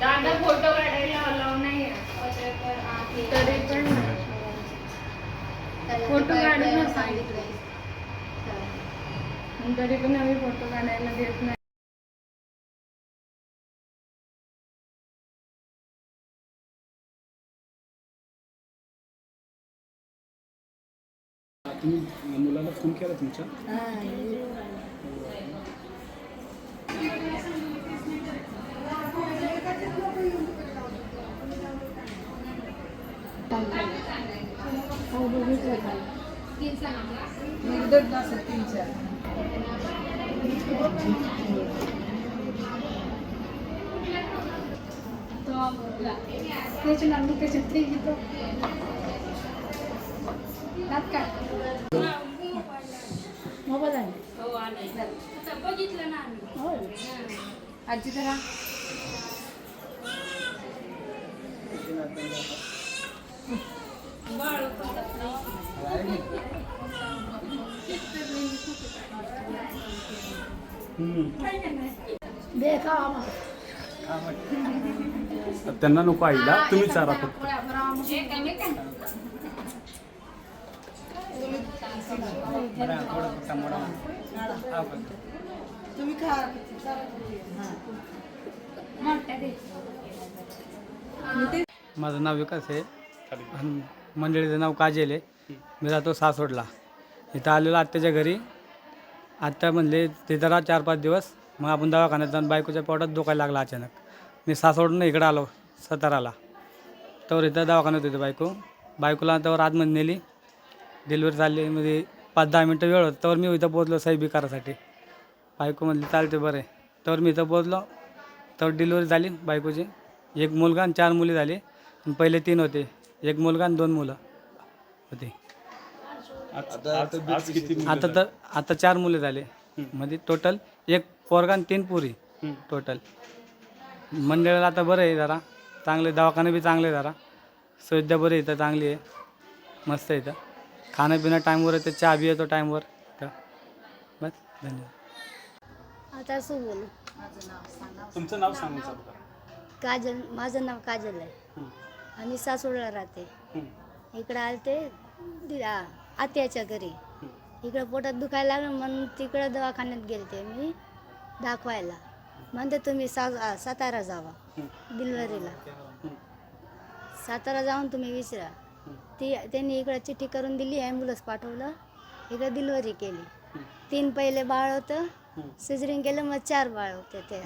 दादा फोटो काढायला अलाव नाही आहे तरी पण फोटो काढून सांगितलं तरी पण आम्ही फोटो काढायला देत नाही. तुम्ही मुलाला फोन केला तुमच्या? मोबाईल आहे बघितलं ना आजी जरा त्यांना नको आईला, तुम्ही चारा फक्त. माझं नाव विकास आहे आणि मंडळीचं नाव काजल आहे. मी राहतो सासवडला. इथं आलेलो आत्याच्या घरी. आत्या म्हणले ते जरा 4-5 दिवस, मग आपण दवाखान्यात जाऊन बायकोच्या पोटात दुखायला लागला अचानक. मी सासवडून इकडं आलो साताराला. तर इथं दवाखान्यात होती बायकोला त्यावर आतमध्ये नेली. डिलिव्हरी झाली म्हणजे 5-10 मिनटं वेळ होतं. तर मी इथं पोचलो सही करायसाठी. बायको म्हणली चालते बरं आहे. तर मी इथं पोचलो. तर डिलिव्हरी झाली बायकोची. 1 मुलगा आणि 4 मुली झाली. पहिले 3 होते, 1 मुलगा आणि 2 मुलं होते. आता 4 मुले झाले. म्हणजे टोटल 1 पोरगा आणि 3 पोरी टोटल. मंडळाला आता बरं आहे जरा चांगले, दवाखाने बी चांगले जरा, सुविधा बरी इथं चांगली आहे, मस्त आहे इथं. खाणं पिणं टाईमवर येतं, चहा बी येतो टाईमवर. तर बस धन्यवाद. आता असं बोलू. तुमचं नाव सांगा. काजल, माझं नाव काजल आहे. आम्ही सासवडला राहते. इकडं आलते आत्याच्या घरी. इकडं पोटात दुखायला लागलं म्हणून तिकडं दवाखान्यात गेलते मी दाखवायला. म्हणते तुम्ही सातारा जावा डिलिव्हरीला. सातारा जाऊन तुम्ही विचारा. त्यांनी इकडं चिठ्ठी करून दिली, ॲम्ब्युलन्स पाठवलं, इकडं डिलिव्हरी केली. 3 पहिले बाळ होतं, सिजरिंग केलं, मग 4 बाळ होते. ते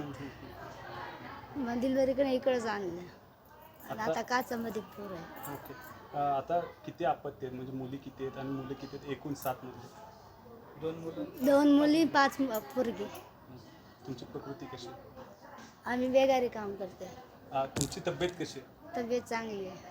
मग डिलिव्हरीकडे इकडंच आणलं. आता काचामध्ये पूर आहे. ओके. आता किती अपत्य आहेत, म्हणजे मुली किती आहेत आणि मुलं किती आहेत? एकूण 7 मुली. 2 मुली 5 पोरगी. तुमची प्रकृती कशी? आम्ही बेगारी काम करते. तुमची तब्येत कशी? तब्येत चांगली आहे.